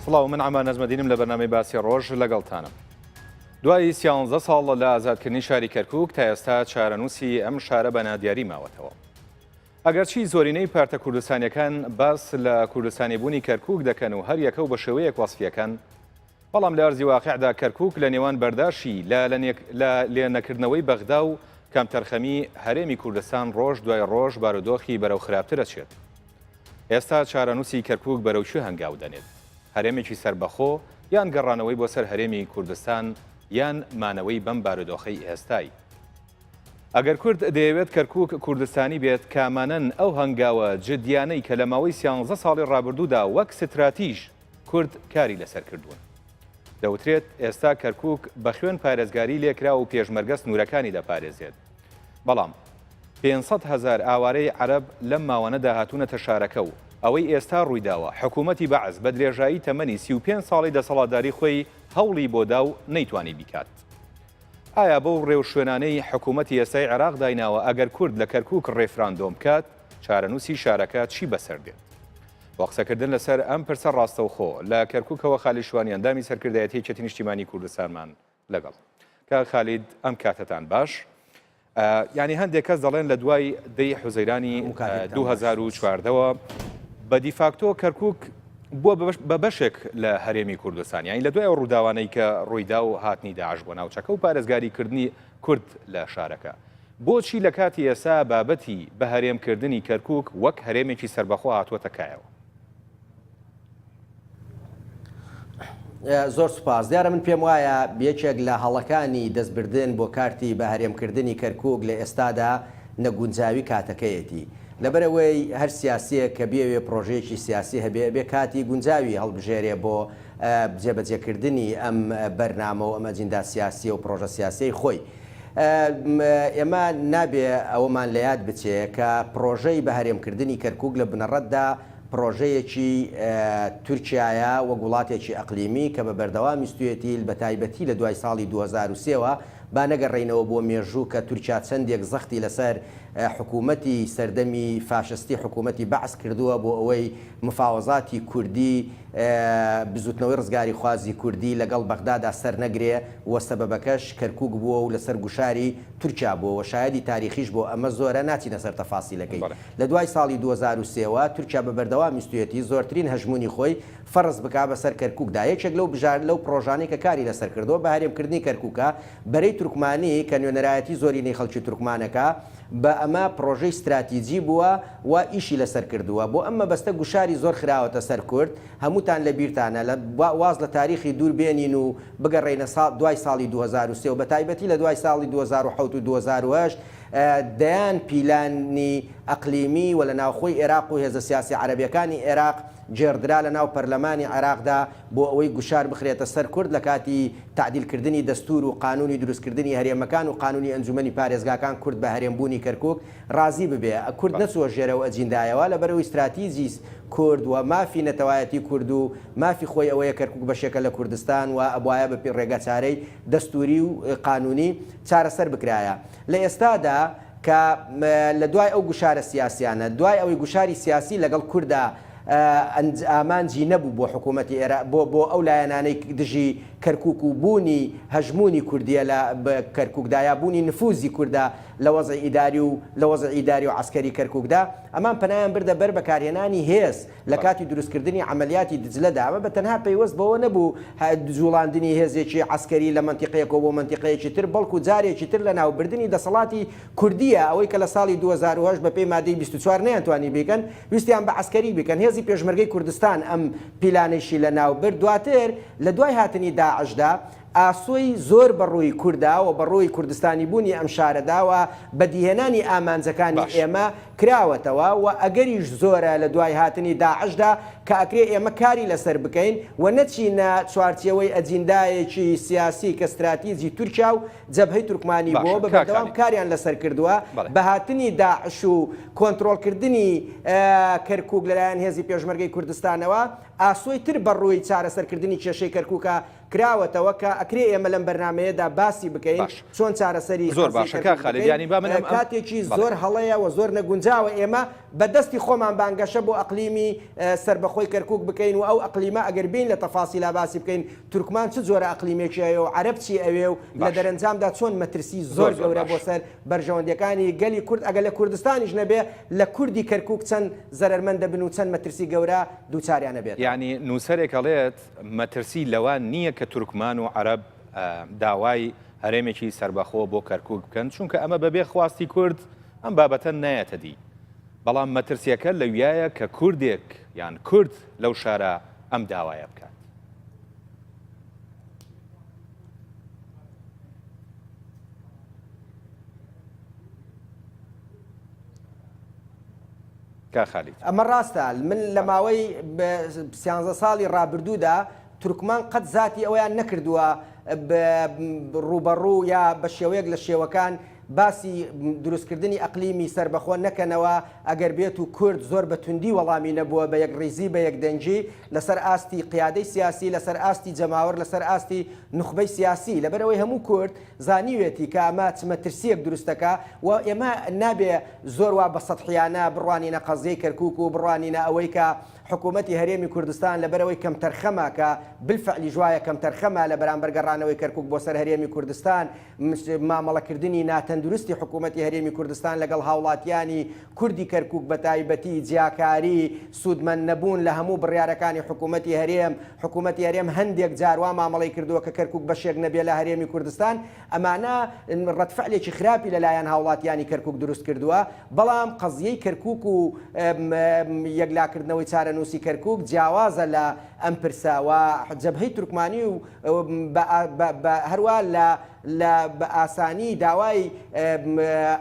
سڵاو من ئەمان نەزمەدینم لە بەرنامەی باسی ڕۆژ لەگەڵتانە. دوای 13 ساڵ لە ئازادکردنی شاری کەرکووک تا ئێستا چارەنووسی ئەم شارە بە نادیاری ماوەتەوە. ئەگەرچی زۆرینەی پارتە کوردستانیەکان باس لە کوردستانیبوونی کەرکووک دەکەن و هەر یەکە و بە شێوەیەک وەسفیەکەن، بەڵام لە ئەرزی واقعدا کەرکووک لە نێوان بەرداشی لە لێنەکردنەوەی بەغدا و کەمتەرخەمی هەرێمی کوردستان ڕۆژ دوای ڕۆژ بارودۆخی بەرەو خراپتر دەچێت. ئێستا چارەنووسی کەرکووک بەرەو کوێ هەنگاو دەنێت؟ هەرێمێکی سربەخۆ یان گەڕانەوەی بۆ سەر هەرێمی کوردستان یان مانەوەی بەم بارودۆخەی ئێستای؟ ئەگەر کورد دەیەوێت کەرکووک کوردستانی بێت، کامانن ئەو هەنگاوە جدیانەی کە لە ماوەی 13 ساڵی ڕابردوودا وەک ستراتیژ کورد کاری لەسەر کردوون. دەوترێت ئێستا کەرکووک بە خوێن پارێزگاری لێکرا و پێشمەرگە سنوورەکانی دەپارێزێت. بەڵام 500,000 ئاوارەی عەرەب لەم ماوانەدا هاتوونەتە شارەکە و ئەوەی ئێستا ڕوویداوە حکوومەتی بەعز بە درێژایی تەمەنی 35 ساڵی دەسەڵاتداری خۆی هەوڵی بۆدا و نەیتوانی بیکات. ئایا بەو ڕێو شوێنانەی حکوومەتی ئێستای عێراق دایناوە ئەگەر کورد لە کەرکووک ڕێفراندۆم بکات، چارەنووسی شارەکە چی بەسەر دێت؟ بۆ قسەکردن لەسەر ئەم پرسە ڕاستەوخۆ لە کەرکووکەوە خالید شوانی ئەندامی سەرکردایەتی هەیەکەتی نیشتیمانی کوردستانمان لەگەڵ. کاک خالید، ئەم کاتتان باش. یعنی هەندێک کەس دەڵێن لە دوای دەی حوزەیرانی 2014ەوە بە دیفاکتۆ کەرکووک بووە بە بەشێک لە هەرێمی کوردستان، یانی لە دوای ئەو ڕووداوانەی کە ڕوویدا و هاتنی داعش بۆ ناوچەکە و پارێزگاریکردنی کورد لە شارەکە، بۆچی لە کاتی ئێستا بابەتی بە هەرێمکردنی کەرکووک وەک هەرێمێکی سربەخۆ هاتووەتە کایەوە؟ زۆر سوپاس. دیارە من پێم وایە یەکێک لە هەڵەکانی دەستبردن بۆ کارتی بە هەرێمکردنی کەرکووک لە ئێستادا نەگونجاوی کاتەکەیەتی. لەبەرەوەی هەر سیاسیە کە بێوێ پرۆژەیەکی سیاسی هەبێ بێ کاتی گونجاوی هەڵبژێرێ بۆ جێبەجێکردنی ئەم بەرنامە و ئەم ئەجندا سیاسی و پرۆژە سیاسی خۆی. ئێمە نابێ ئەوەمان لە یاد بچێ کە پرۆژەی بە هەرێمکردنی کەرکووک لە بنەڕەتدا پرۆژەیەکی تورکیایە وە وڵاتێکی ئەقلیمی کە بە بەردەوامی ستوێتی بە تایبەتی لە دوای ساڵی 2023ەوە با نەگەڕێینەوە بۆ مێژوو کە تورکیا چەندێک زەختی لەسەر حکوومەتی سەردەمی فاشستی حکوومەتی بەعس کردووە بۆ ئەوەی مفاوەزاتی کوردی بزوتنەوەی ڕزگاری خوازی کوردی لەگەڵ بەغدادا سەر نەگرێ وە سەبەبەکەش کەرکووک بووە و لەسەر گوشاری تورکیا بووە. شایەدی تاریخیش بۆ ئەمە زۆرە، ناچینە سەر تەفاسیلەکەی. لە دوای ساڵی 2023ەوە تورکیا بە بەردەوامی ستوێتی زۆرترین هەژمونی خۆی فەرز بکا بەسەر کەرکووکدا. یەکێک لەو بژار لەو پرۆژانەی کە کاری لەسەر کردەوە بە هەرێمکردنی کەرکووکە بەرەی تورکمانی کە نوێنەرایەتی زۆرینەی خەڵکی تورکمانەکە بە ئەمە پرۆژەی استراتیجی بووە و ئیشی لەسەر کردووە. بۆ ئەمە بەستە گوشاری زۆر خراوەتە سەر کورد. هەمووتان لە بیرتانە لە واز لە تاریخی دوور بێنین و بگەڕێنە دوای ساڵی 2023 و بە تایبەتی لە دوای ساڵی 2007 و 2008 دەیان پیلانی ئەقلیمی و لە ناوخۆی عێراق و هێزە سیاسی عەرەبیەکانی عێراق جێردرا لە ناو پەرلەمانی عێراقدا بۆ ئەوەی گوشار بخرێتە سەر کورد لە کاتی تعدیلکردنی دەستور و قانونی دروستکردنی هەرێمەکان و قانونی ئەنجومەنی پارێزگاکان کورد بە هەرێمبوونی کەرکووک ڕازی ببێ. کورد نەچووە ژێرەوە ئەجیندایەوە لەبەرەوەی استراتیژی کورد و مافی نەتەوایەتی کورد و مافی خۆی ئەوەیە کەرکووک بەشێکە لە کوردستان و ئەبوایە بە ڕێگە چارەی دەستوری و قانونی چارەسەر بکرایە. لە ئێستادا کە لە دوای ئەو گوشارە سیاسیانە دوای ئەوەی گوشاری سیاسی لەگەڵ کووردا ئامانجی نەبوو بۆ حکوومەتی عێراق بۆ ئەو لایەنانەی دژی کەرکووک و بوونی هەژمونی کوردیە لە کەرکووکدایا بوونی نفوزی کووردا لە وەزع ئیداری و عسکەری کەرکووکدا ئەمان پەنایان بردە بەر بەکارهێنانی هێز لە کاتی دروستکردنی عملیاتی دجلەدا. ئەمە بە تەنها پەیوەست بەوە نەبوو جوڵاندنی هێزێکی عسکەری لە منتیقەیەکەوە بۆ منتیقەیەکی تر، بەڵکو جارێکی تر لە ناوبردننی دەسەڵاتی کوردیە ئەوەی کە لە ساڵی 2008 بە پێی مادەی 24 نەیانتوانی بیکەن، ویستیان بە عسکەری بیکەن. هێزی پێشمەرگەی کوردستان ئەم پیلانێکی لە ناو برد. دواتر لە دوای هاتنی داعشدا ئاسۆی زۆر بەڕووی کووردا و بەڕووی کوردستانی بوونی ئەم شارەداوە بەدیهێنانی ئامانجەکانی ئێمە کراوەتەوە و ئەگەریش زۆرە لە دوای هاتنی داعشدا کە ئەکرێ ئێمە کاری لەسەر بکەین و نەچینە چوارچێوەی ئەجیندایەکی سیاسی کە استراتیژی تورکیا و جەبهەی تورکمانی بۆ بە بەردەوام کاریان لەسەر کردووە. بە هاتنی داعش و کۆنتڕۆڵکردنی کەرکووک لەلایەن هێزی پێشمەرگەی کوردستانەوە ئاسۆی تر بەڕووی چارەسەرکردنی کێشەی کەرکووکە کراوەتەوە کە ئەکرێ ئێمە لەم بەرنمەیەدا باسی بکەین چۆن چارەسەری زۆر باشەکە خالیدیانی با من کاتێکی زۆر هەڵەیە و زۆر نەگونجاوە ئێمە بەدەستی خۆمان بانگەشە بۆ ئەقلیمی سربەخۆی کەرکووک بکەین و ئەو ئەقلیمە ئەگەر بین لە تەفاسیلا باسی بکەین تورکمان چ جۆرە ئەقلیمێکی هەیە و عەرەب چی ئەوێ و لە دەرەنجامدا چۆن مەترسی زۆر گەورە بۆ سەر بەرژەوەندەکانی گەلی کورد ئەگەر لە کوردستانیش نەبێ لە کوردی کەرکووک چەند زەرمەندە بن و چەند مەترسی گەورە دووچاریانە بێت. یعنی نووسەرێک ئەڵێت مەترسی لەوان نییە کە تورکمان و عەرەب داوای هەرێمێکی سربەخۆ بۆ کەرکووک بکەن چونکە ئەمە بەبێ خواستی کورد ئەم بابەتە نایەتە دی. بەڵام مەترسیەکە لەویایە کە کوردێک یان کورد لەو شارە ئەم داوایە بکات. ئەمە ڕاستە من لە ماوەی 13 ساڵی ڕابردوودا تورکمان قەت زاتی ئەویان نەکردووە ڕوبەڕوو یا بە شێوەیەک لە شێوەکان باسی دروستکردنی ئەقلیمی سربەخۆ نەکەنەوە ئەگەر بێت و کورد زۆر بە توندی وەڵامی نەبووە بە یەک ڕیزی بە یەک دەنجی لەسەر ئاستی قیادەی سیاسی لەسەر ئاستی جەماوەر لەسەر ئاستی نخبەی سیاسی لەبەرەوەی هەموو کورد زانیوێتی کە ئەمە چمەترسیەک دروستەکە و ئێمە نابێ زۆر وا بە سەدحیانە بڕوانینە قەزەی کەرکووک و بڕوانینە ئەوەی کە حکوومەتی هەرێمی کوردستان لەبەرەوەی کەم تەرخەمە کە بالفعلی جوایە کەم تەرخەمە لە بەرامبەر گەڕانەوەی کەرکووک بۆ سەر هەرێمی کوردستان مامەڵەکردنی ناتەندروستی حکوومەتی هەرێمی کوردستان لەگەڵ هاوڵاتیانی کوردی کەرکووک بە تایبەتی جیاکاری سوودمەند نەبوون لە هەموو بڕیارەکانی حکوومەتی هەرێم هەندێک جاروا مامەڵی کردووە کە کەرکووک بەشێک نەبێ لە هەرێمی کوردستان ئەمانە ڕەتفعلێکی خراپی لەلایەن هاوڵاتیانی کەرکووک دروست کردووە بەڵام قەزیەی کەرکووک و یەکلاکردنەوەی چارەنووسی کەرکووک جیاوازە لە ئەم پرساوە جەبهەی تورکمانی و هەروە لە بە ئاسانی داوای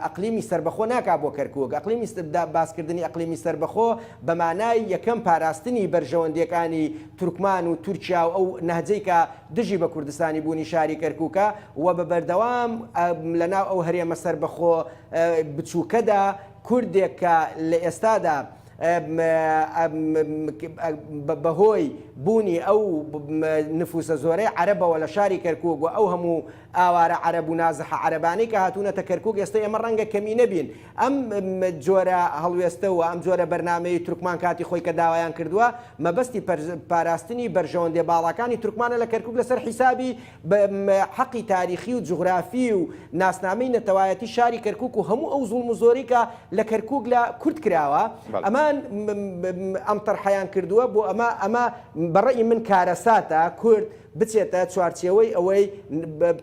ئەقلیمی سربەخۆ ناکا بۆ کەرکووک ئەقلیمی باسکردنی ئەقلیمی سربەخۆ بە مانای یەکەم پاراستنی بەرژەوەندەکانی تورکمان و تورکیا و ئەو نەهجەی کە دژی بە کوردستانی بوونی شاری کەرکووکە و بە بەردەوام لەناو ئەو هەرێمە سربەخۆ بچووکەدا کوردێک کە لە ئێستادا بەهۆی بوونی ئەو نفوسە زۆرەی عەرەبەوە لە شاری کەرکووک و ئەو هەموو ئاوارە عەرەب و نازەحە عەرەبانەی کە هاتوونەتە کەرکووک ئێستا ئێمە ڕەنگە کەمی نەبین ئەم جۆرە هەڵوێستە و ئەم جۆرە بەرنامەی تورکمان کاتی خۆی کە داوایان کردووە مەبەستی پاراستنی بەرژەوەندێ باڵەکانی تورکمانە لە کەرکووک لەسەر حیسابی حەقی تاریخی و جوغرافی و ناسنامەی نەتەوایەتی شاری کەرکووک و هەموو ئەو زوڵم و زۆری کە لە کەرکووک لە کورد کراوە ئەمان ئەم تەرحەیان کردووە بۆ ئەمە بەڕێی من کارەساتە کورد بچێتە چوارچێوەی ئەوەی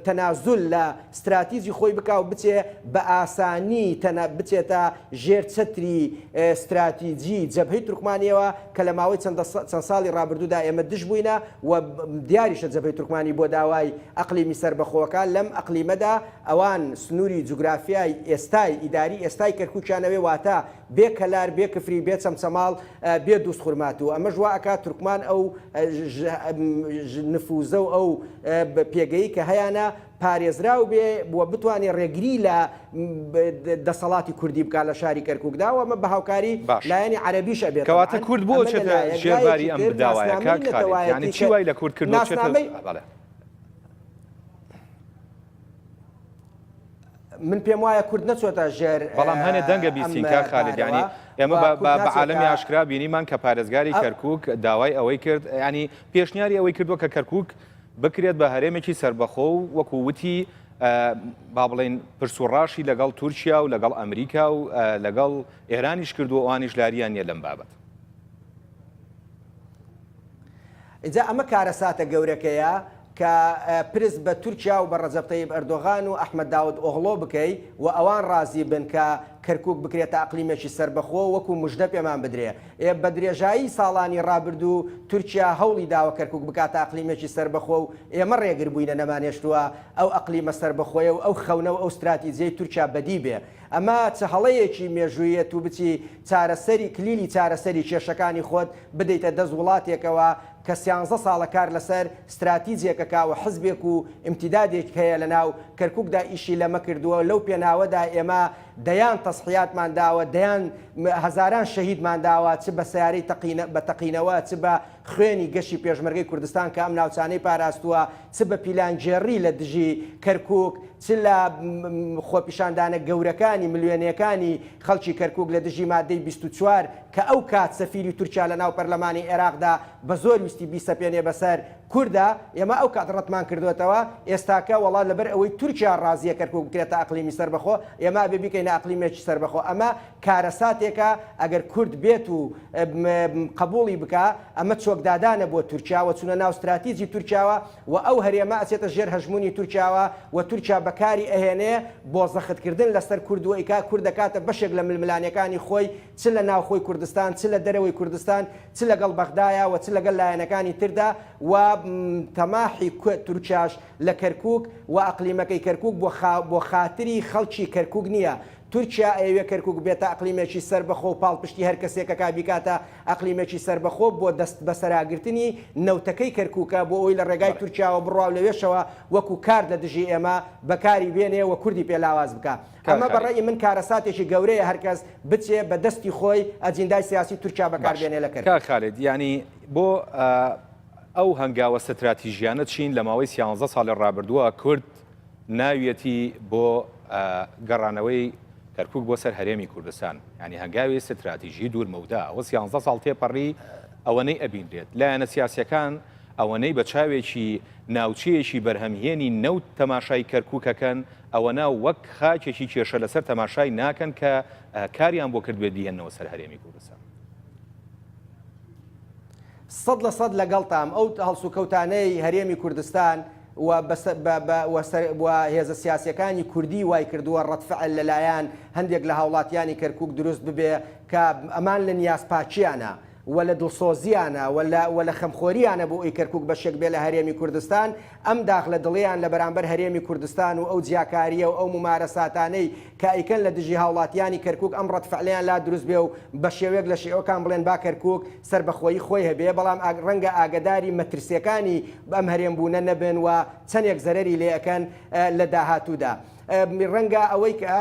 تەنازل لە استراتیژی خۆی بک و بچێ بە ئاسانی بچێتە ژێر چەتری استراتیجی جەبهەی تورکمانیەوە کە لە ماوەی چەند ساڵی ڕابردوودا ئێمە دژ بووینە و دیاریشە جەبهەی تورکمانی بۆ داوای ئەقلیمی سربەخۆوەکە لەم ئەقلیمەدا ئەوان سنووری جوگرافیای ئێستای ئیداری ئێستای کەرکووکیانەوەی واتە بێ کەلار بێ کفری بێ چەمچەماڵ بێ دووست خورمات و ئەمە ژوا ئەکات تورکمان ئەو نفوزە و ئەو پێگەیی کە هەیەە پارێزراو بێ بۆ بتوانێت ڕێگری لە دەسەڵاتی کوردی بکات لە شاری کەرکووکدا و ئەمە بە هاوکاری لایەنی عەرەبیش ئەبێت کەواتە کورد بۆ چێتە ژێرباری ئەم داوایەکە یعنی چی وای لە کورد کردو من پێم وایە کورد نەچۆتە ژێر بەڵام هەنێ دەنگە بیستین کا خالد ینی ئێمە بە عالەمی ئاشکرا بینیمان کە پارێزگاری کەرکووک داوای ئەوەی کرد ینی پێشنیاری ئەوەی کردووە کە کەرکووک بکرێت بە هەرێمێکی سربەخۆ و وەکو وتی با بڵێن پرسوڕاشی لەگەڵ تورکیا و لەگەڵ ئەمریکا و لەگەڵ ئێرانیش کردو ئەوانیش لاریان نیە لەم بابەت. ئینجا ئەمە کارەساتە گەورەکەیە کە پرس بە تورکیا و بە ڕەجەب تەیب ئەردۆغان و ئەحمەد داود ئۆغڵۆ بکەی و ئەوان ڕازی بن کە کەرکووک بکرێتە ئەقلیمێکی سربەخۆ وەکو موژدە پێمان بدرێ بە درێژایی ساڵانی ڕابردوو تورکیا هەوڵی داوە کەرکووک بکاتە ئەقلیمێکی سربەخۆ و ئێمە ڕێگر بووینە نەمانێشتووە ئەو ئەقلیمە سربەخۆیە و ئەو خەونە و ئەو استراتیزیەی تورکیا بەدی بێ ئەمە چه هەڵەیەکی مێژوویەت و بچی چارەسەری کلیلی چارەسەری کێشەکانی خۆت بدەیتە دەست وڵاتێکەوە کە 13 ساڵە کار لەسەر استراتیزیەکەکە و حزبێک و ئیمتیدادێک هەیە لە ناو کەرکووکدا ئیشی لەمە کردووە لەو پێناوەدا ئێمە دەیان تەسحیاتمان داوە دەیان هەزاران شەهیدمان داوە چ بە سیارەی بە تەقینەوە چ بە خوێنی گەشتی پێشمەرگەی کوردستان کە ئەم ناوچانەی پاراستووە چ بە پیلانجێڕی لە دژی کەرکووک چ لە خۆپیشاندانە گەورەکانی ملیۆنیەکانی خەڵکی کەرکووک لە دژی مادەی 24 کە ئەو کات سەفیری تورکیا لە ناو پەرلەمانی عێراقدا بە زۆر ویستی بیسەپێنێ بەسەر کووردا ئێمە ئەو کات ڕەتمان کردوێتەوە ئێستاکە وڵات لەبەر ئەوەی تورکیا ڕازیە کەرکووک بکرێتە ئەقلیمی سەربەخۆ ئێمە بێ بیکەینە ئەقلیمێکی سەربەخۆ ئەمە کارەساتێکە ئەگەر کورد بێت و قبوڵی بکە ئەمە چۆکدادانە بۆ تورکیاوە چونە ناو استراتیجی تورکیاوە و ئەو هەرێمە ئەچێتە ژێر هەژمونی تورکیاوە و تورکیا بەکاری ئەهێنێ بۆ زەختکردن لەسەر کوردوەیکا کورد دەکاتە بەشێک لە ململانیەکانی خۆی چ لە ناوخۆی کوردستان چ لە دەرەوەی کوردستان چ لەگەڵ بەغدایە و چ لەگەڵ لایەنەکانی تردا و تەماحی تورکیاش لە کەرکووک و ئەقلیمەکەی کەرکووک بۆ خاتری خەڵکی کەرکووک نییە. تورکیا ئەوێ کەرکووک بێتە ئەقلیمێکی سەربەخۆ و پاڵپشتی هەر کەسێکە کابیکاتە ئەقلیمێکی سەربەخۆ بۆ دەست بەسەراگرتنی نەوتەکەی کەرکووکە بۆ ئەوی لە ڕێگای تورکیاوە بڕاو لەوێشەوە وەکو کار لە دژی ئێمە بەکاری بێنێ و کوردی پێلاواز بکە. ئەمە بەڕێی من کارەساتێکی گەورەیە هەرکەس بچێ بە دەستی خۆی ئەجیندای سیاسی تورکیا بەکاربێنێ لە کەرکووک. خالد ینی بۆ ئەو هەنگاوە استراتیژیانە چین لە ماوەی 13 ساڵی ڕابردووە کورد ناویەتی بۆ گەڕانەوەی کەرکووک بۆ سەر هەرێمی کوردستان ینی هەنگاوی استراتیژی دوورمەودا ئەوە 13 ساڵ تێپەڕی ئەوەنەی ئەبینرێت لایەنە سیاسیەکان ئەوەنەی بە چاوێکی ناوچەیەکی بەرهەمهێنی نەوت تەماشای کەرکووکەکەن ئەوەنا وەک خاکێکی کێشە لەسەر تەماشای ناکەن کە کاریان بۆ کرد بێت دیێنەوە سەر هەرێمی کوردستان. 100% لەگەڵتام ئەو هەڵسوکەوتانەی هەرێمی کوردستان و هێزە سیاسیەکانی کوردی وای کردووە ڕەتفعل لەلایەن هەندێک لە هاوڵاتیانی کەرکووک دروست ببێ کە ئەمان لە نیازپاچیانە و لە دڵسۆزیانە و لە خەمخۆریانە بۆ ئەوی کەرکووک بەشێک بێ لە هەرێمی کوردستان ئەم داخ لە دڵیان لە بەرامبەر هەرێمی کوردستان و ئەو جیاکاریە و ئەو ممارەساتانەی کە ئەیکەن لە دژی هاوڵاتیانی کەرکووک ئەم ڕەتفعلیان لا دروست بێ و بە شێوەیەک لە شێوەکان بڵێن با کەرکووک سەربەخۆیی خۆی هەبێ بەڵام ڕەنگە ئاگداری مەترسیەکانی ئەم هەرێم بوونە نەبن و چەندێک زەرەری لێ ئەەکەن لە داهاتوودا. ڕەنگە ئەوەی کە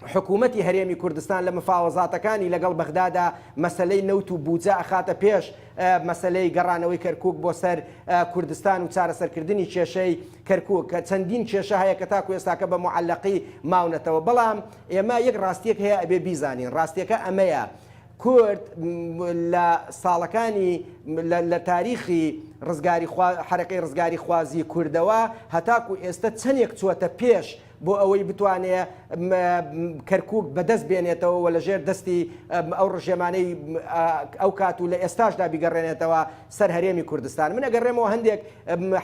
حکوومەتی هەرێمی کوردستان لە مفاوەزاتەکانی لەگەڵ بەغدادا مەسلەی نەوت و بوجە ئەخاتە پێش مەسلەی گەڕانەوەی کەرکووک بۆ سەر کوردستان و چارەسەرکردنی کێشەی کەرکووک کە چەندین کێشە هەیە کە تاکو ئێستاکە بە معەلەقی ماونەتەوە. بەڵام ئێمە یەک ڕاستیەک هەیە ئەبێ بیزانین، ڕاستیەکە ئەمەیە کورد لە ساڵەکانی لە تاریخی حرەکەی ڕزگاری خوازی کوردەوە هەتاکو ئێستا چەندێک چووەتە پێش بۆ ئەوەی بتوانێت کەرکووک بەدەست بێنێتەوە و لەژێر دەستی ئەو ڕژێمانەی ئەو کات و لە ئێستاشدا بیگەڕێنێتەوە سەر هەرێمی کوردستان. من ئەگەڕێمەوە هەندێک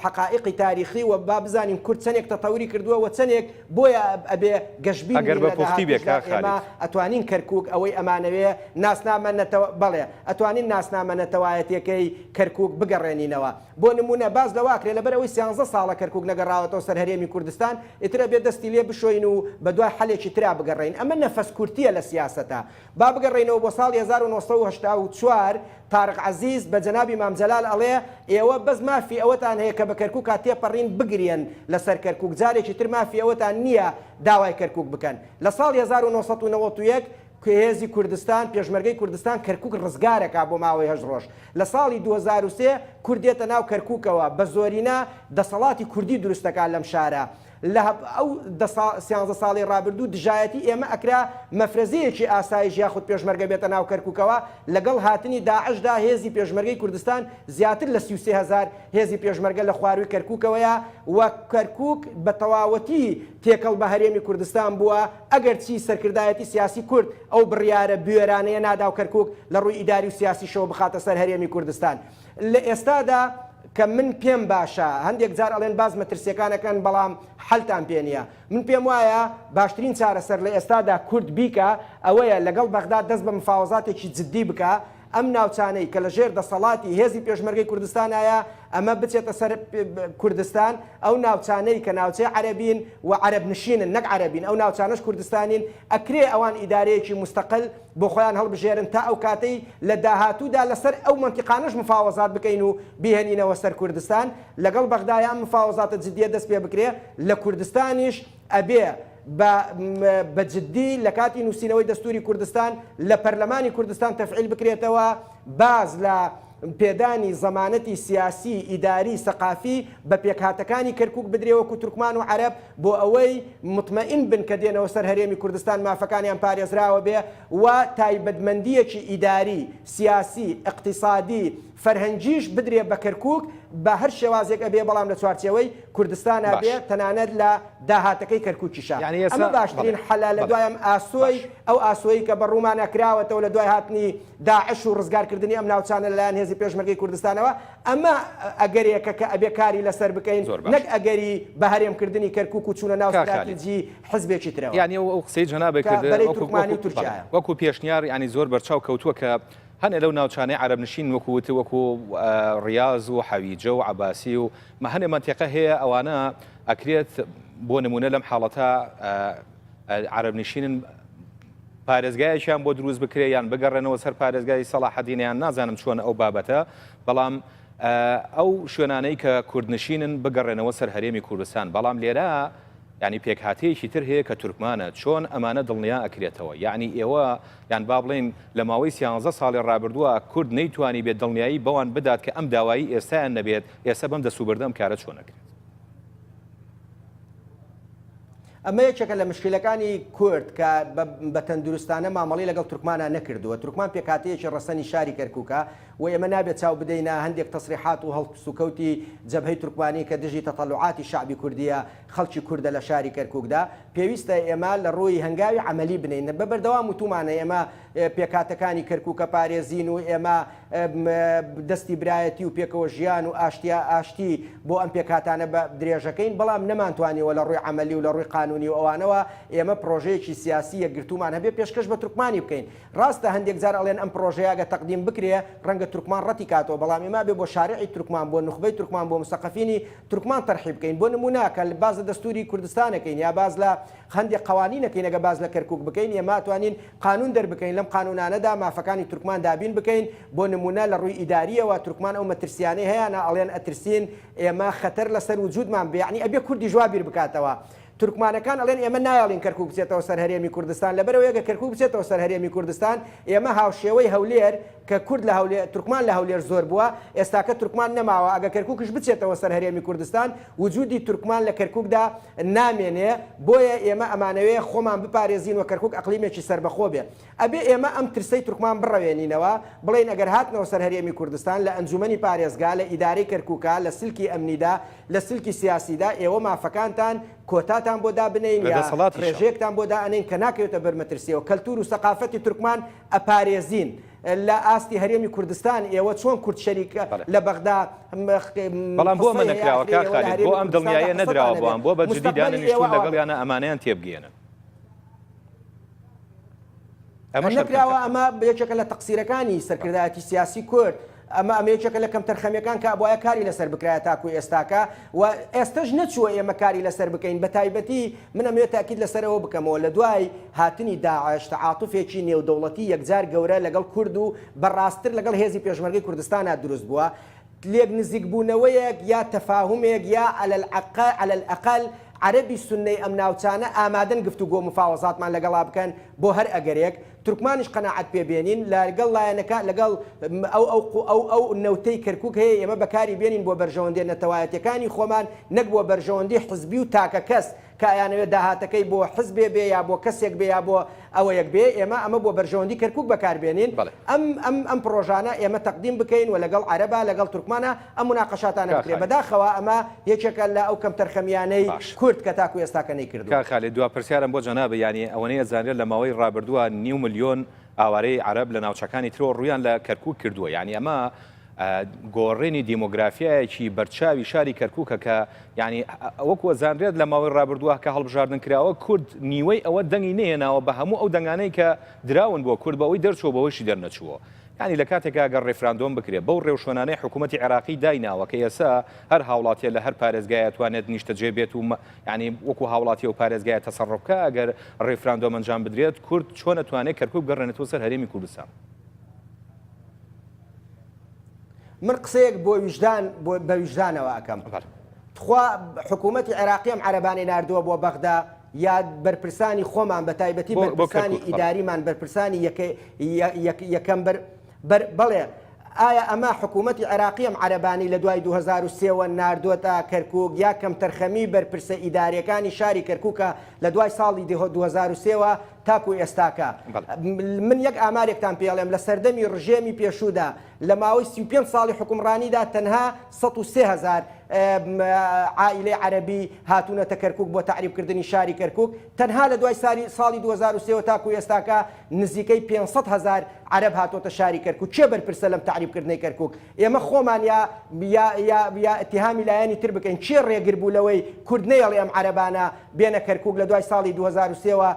حقائقی تاریخی و با بزانین کورد چەندێک تەتەوری کردووە و چەندێک بۆیە ئەبێ گەشتبین ئێمە ئەتوانین کەرکووک ئەوەی ئەمانەوێ ناسنامەنەتەوە بەڵێ ئەتوانین ناسنامەنەتەوایەتەکەی کەرکووک بگەڕێنینەوە. بۆ نمونە باز لەواکرێ لەبەرەوەی 13 ساڵە کەرکووک نەگەڕاوەتەوە سەر هەرێمی کوردستان ئیترە بێ دەستی لێ بشۆین و بە دوای حەلێکی ترا بگەڕین. ئەمە نەفەسکورتیە لە سیاسەتە. با بگەڕێنەوە بۆ ساڵی 1984 تارق عەزیز بە جەنابی مام جەلال ئەڵێ ئێوە بەس مافی ئەوەتان هەیە کە بە کەرکووک تێپەڕین بگرێن لەسەر کەرکووک، جارێکی تر مافی ئەوەتان نییە داوای کەرکووک بکەن. لە ساڵی 1991 هێزی کوردستان پێشمەرگەی کوردستان کەرکووک ڕزگارەکە بۆ ماوەی 8 ڕۆژ. لە ساڵی 2003 کوردێتە ناو کەرکووکەوە بە زۆرینە دەسەڵاتی کوردی دروستەکان لەم شارە. لە ئەو 13 ساڵی ڕابردوو دژایەتی ئێمە ئەکرا مەفرەزەیەکی ئاسایش یاخود پێشمەرگە بێتە ناو کەرکووکەوە لەگەڵ هاتنی داعشدا هێزی پێشمەرگەی کوردستان زیاتر لە 33,000 هێزی پێشمەرگە لە خواروی کەرکووکەوەیە و کەرکووک بە تەواوەتی تێکەڵ بە هەرێمی کوردستان بووە ئەگەر چی سەرکردایەتی سیاسی کورد ئەو بڕیارە بوێرانەیە نادا و کەرکووک لە ڕووی ئیداری و سیاسی شەوە بخاتە سەر هەرێمی کوردستان. لە ئێستادا کە من پێم باشە هەندێک جار ئەڵێن باز مەترسیەکانەکەن بەڵام حەلتان پێ نییە. من پێم وایە باشترین چارەسەر لە ئێستادا کورد بیکە ئەوەیە لەگەڵ بەغداد دەست بە مفاوەزاتێکی جددی بکە ئەم ناوچانەی کە لە ژێر دەسەڵاتی هێزی پێشمەرگەی کوردستانایە ئەمە بچێتە سەر کوردستان ئەو ناوچانەی کە ناوچەی عەرەبین و عەرەب نشینن نەک عەرەبین ئەو ناوچانەش کوردستانین ئەکرێ ئەوان ئیدارەیەکی مستەقل بۆ خۆیان هەڵبژێرن تا ئەو کاتەی لە داهاتوودا لەسەر ئەو منتیقانەش مفاوەزات بکەین و بیهێنینەوە سەر کوردستان لەگەڵ بەغدایە ئەم مفاوەزاتە جددیە دەست پێ بکرێ لە کوردستانیش ئەبێ بە جددی لە کاتی نووسینەوەی دەستوری کوردستان لە پەرلەمانی کوردستان تەفعیل بکرێتەوە باز لە پێدانی زەمانەتی سیاسی ئیداری سەقافی بە پێکهاتەکانی کەرکووک بدرێوەکو تورکمان و عەرەب بۆ ئەوەی مطمئن بن کە دێنەوە سەر هەرێمی کوردستان مافەکانیان پارێزراوە بێ و تایبەتمەندیەکی ئیداری سیاسی اقتصادی فەرهەنگیش بدرێ بە کەرکووک بە هەر شێوازێک ئەبێ بەڵام لە چوارچێوەی کوردستانە بێ تەنانەت لە داهاتەکەی کەرکووکیشە ئەمە باشترین حەلا لە دوای ئەم ئاسۆی ئەو ئاسۆیی کە بە ڕوومان نەکراوەتەوە لە دوای هاتنی داعش و ڕزگارکردنی ئەم ناوچانە لەلایەن هێزی پێشمەرگەی کوردستانەوە ئەمە ئەگەرێکە کە ئەبێ کاری لەسەر بکەین نەک ئەگەری بە هەرێمکردنی کەرکووک و چوونە ناو استراتیجی حزبێکی ترەوە یعنی ئەو قسەی جەنابێک وەکو پێشنیار ینی زۆر بەرچاو کەوتووە کە هەنێ لەو ناوچانەی عەرەب نشین وەکووت وەکو ڕیاض و حەویجە و عەباسی و هەنێ منتیقە هەیە ئەوانە ئەکرێت بۆ نمونە لەم حاڵەتە عەرەب نشینن پارێزگایەکیان بۆ دروست بکرێ یان بگەڕێنەوە سەر پارێزگای سەلاحەدینیان نازانم چۆن ئەو بابەتە بەڵام ئەو شوێنانەی کە کوردنشینن بگەڕێنەوە سەر هەرێمی کوردستان بەڵام لێرە ینی پێکهاتەیەکی تر هەیە کە تورکمانە چۆن ئەمانە دڵنیا ئەکرێتەوە یعنی ئێوە یان با بڵێن لە ماوەی 13 ساڵی ڕابردووە کورد نەیتوانی بێت دڵنیایی بەوان بدات کە ئەم داوایی ئێستایان نەبێت ئێستا بەم دەسوبردەم کارە چۆن نەکرێت. ئەمە یەکێکە لە مشکلەکانی کورد کە بە تەندروستانە مامەڵی لەگەڵ تورکمانە نەکردووە. تورکمان پێکهاتەیەکی ڕەسەنی شاری کەرکووکە و ئێمە نابێت چاو بدەینە هەندێک تەسریحات و هەڵسوکەوتی جەبهەی تورکمانی کە دژی تەطەلوعاتی شعبی کوردیە خەڵکی کوردە لە شاری کەرکووکدا پێویستە ئێمە لە ڕووی هەنگاوی عملی بنین بە بەردەوام وتومانە ئێمە پێکهاتەکانی کەرکووکە پارێزین و ئێمە دەستی برایەتی و پێکەوە ژیان و ئاشتی بۆ ئەم پێکهاتانە بە درێژەکەین بەڵام نەمانتوانیەوە لە ڕووی عملی و لە ڕووی قانونی و ئەوانەوە ئێمە پرۆژەیەکی سیاسی یەکگرتومان هەبێ پێشکەش بە تورکمانی بکەین. ڕاستە هەندێک جار ئەڵێن ئەم پرۆژەیەگە تەقدیم بکرێ ڕەنگە تورکمان ڕەتی کاتەوە بەڵام ئێمە بێ بۆ شارعی تورکمان بۆ نخبەی تورکمان بۆ مستەقەفینی تورکمان تەرحیب بکەین بۆ نمونە کە باز لە دەستوری کوردستانەکەین یا باز لە هەندێک قوانینەکەین ئەگە باز لە کەرکووک بکەین ئێمە توانین قانون دەربکەین لەم قانونانەدا مافەکانی تورکمان دابین بکەین بۆ نمونە لە ڕووی ئیداریەوە تورکمان ئەو مەترسیانەی هەیەە ئەڵێن ئەترسین ئێمە خەتەر لەسەر وجودمان بێ یعنی ئەبێ کوردی جوابیر بکاتەوە. تورکمانەکان ئەڵێن ئێمە نایڵین کەرکووک بچێتەوە سەر هەرێمی کوردستان لەبەرەوە ئەگە کەرکووک بچێتەوە سەر هەرێمی کوردستان ئێمە هاوشێوەی هەولێر کە کورد لە تورکمان لە هەولێر زۆر بووە ئێستاکە تورکمان نەماوە ئەگە کەرکووکش بچێتەوە سەر هەرێمی کوردستان وجودی تورکمان لە کەرکووکدا نامێنێ بۆیە ئێمە ئەمانەوەی خۆمان بپارێزین و کەرکووک ئەقلیمێکی سربەخۆ بێ ئەبێ ئێمە ئەم ترسەی تورکمان بڕەوێنینەوە بڵین ئەگەر هاتنەوە سەر هەرێمی کوردستان لە ئەنجومەنی پارێزگا لە ئیدارەی کەرکووکە لە سلکی ئەمنیدا لە سلکی سیاسیدا ئێوە مافەکانتان کۆتاتان بۆ دابنین یا ڕێژەیەکتان بۆ دائنین کە ناکەوێتە بەرمەترسیەوە کەلتور و سەقافەتی تورکمان ئەپارێزین لە ئاستی هەرێمی کوردستان ئێوە چۆن کورد شەریکە لە بەغدا بەڵام بۆ من نەکراوە کاخالید بۆ ئەم دڵنیایە نەدراوە بۆم بۆ بە جدیدان نیشتون لەگەڵیانە ئەمانەیان تێبگێنن نەکراوە ئەمە یەکێکە لە تەقسیرەکانی سەرکردایەتی سیاسی کورد ئەمە ئەمەیەکێکە لە کەم تەرخەمیەکان کە بۆیە کاری لەسەر بکرایە تاکو ئێستاکە و ئێستش نەچووە ئێمە کاری لەسەر بکەین بە تایبەتی من ئەمەوێت تاکید لەسەرەوە بکەمەوە لە دوای هاتنی داعش تەعاتوفێکی نێودەوڵەتی یەکجار گەورە لەگەڵ کورد و بەڕاستتر لەگەڵ هێزی پێشمەرگەی کوردستانە دروست بووە لێک نزیک بوونەوەیەک یا تەفاهومێک یا على الأقل عربی سنەی ئەم ناوچانە ئامادەن گفتوگۆ مفاوەزاتمان لەگەڵا بکەن بۆ هەر ئەگەرێک تورکمانیش قەناعەت پێبێنین لەگەڵ لایەنەکە لەگەڵ ئەو نەوتەی کەرکووک هەیە ئێمە بەکاری بێنین بۆ بەرژەوەندێ نەتەوایەتەکانی خۆمان نەک بۆ بەرژەوەندی حزبی و تاکە کەس کە ئەیانەوێت داهاتەکەی بۆ حزبێ بێ یا بۆ کەسێک بێ یا بۆ ئەوە یەک بێ ئێمە ئەمە بۆ بەرژەوەندی کەرکووک بەکاربێنین ئەم پرۆژانە ئێمە تەقدیم بکەین و لەگەڵ عەرەبا لەگەڵ تورکمانە ئەم مناقەشاتانە بکرێ بەداخەوە ئەمە یەکێکە لە ئەو کەم تەرخەمیانەی کورد کە تاکو ئێستاکە نەیکردووە. کاخالید دوا پرسیارم بۆ جەنابە ینی ئەوەنەیە زانرێت لە ماوەی ڕابردووە 9 ملیۆن ئاوارەی عەرەب لە ناوچەکانی ترۆ ڕویان لە کەرکووک کردووە یعنی ئەمە گۆڕێنی دیمۆگرافیایەکی بەرچاوی شاری کەرکووکە کە ینی وەکوە زانرێت لە ماوەی ڕابردووە کە هەڵبژاردن کراوە کورد نیوەی ئەوە دەنگی نێناوە بە هەموو ئەو دەنگانەی کە دراون بۆ کورد بەوەی دەرچوە بەوەیشی دەرنەچووە ینی لە کاتێکا گەڕ ڕێفراندۆم بکرێت بەو ڕێوشۆنانەی حکوومەتی عێراقی دایناوە کە ئێستا هەر هاوڵاتیە لە هەر پارێزگایە توانێت نیشتەجێ بێت و ینی وەکو هاوڵاتی و پارێزگایە تەسەڕڕفکە ئەگەر ڕێفراندۆم ئەنجام بدرێت کورد چۆن ئەتوانێت کەرکووک بگەڕێنێتەوە سەر هەرێمی کوردستان. من قسەیەک بۆ ویژدان بە ویژدانەوە ئەکەم خوا حکوومەتی عێراقی ئەم عەرەبانی ناردووە بۆ بەغدا یا بەرپرسانی خۆمان بە تایبەتی بەرپرسانی ئیداریمان بەرپرسانی یەکەم بەڵێ ئایا ئەمە حکوومەتی عێراقی ئەم عەرەبانی لە دوای 2023 ناردووەتە کەرکووک یا کەم تەرخەمی بەرپرسە ئیدارەکانی شاری کەرکووکە لە دوای ساڵی 2023 تاکو ئێستاکە من یەک ئامارێکتان پێڵێم لە سەردەمی ڕژێمی پێشوودا لە ماوەی 35 ساڵی حکومڕانیدا تەنها 103,000 عائلەی عەرەبی هاتوونەتە کەرکووک بۆ تعریبکردنی شاری کەرکووک تەنها لە دوای ساڵی 2023 تاکو ئێستاکە نزیکەی 500,000 عەرەب هاتوۆتە شاری کەرکووک چێ بەرپرسە لەم تعریبکردنی کەرکووک ئێمە خۆمان یا اتهامی لایەنی تر بکەین چێ ڕێگر بوو لەوەی کورد نەیەڵێ ئەم عەرەبانە بێنە کەرکووک لە دوای ساڵی 2023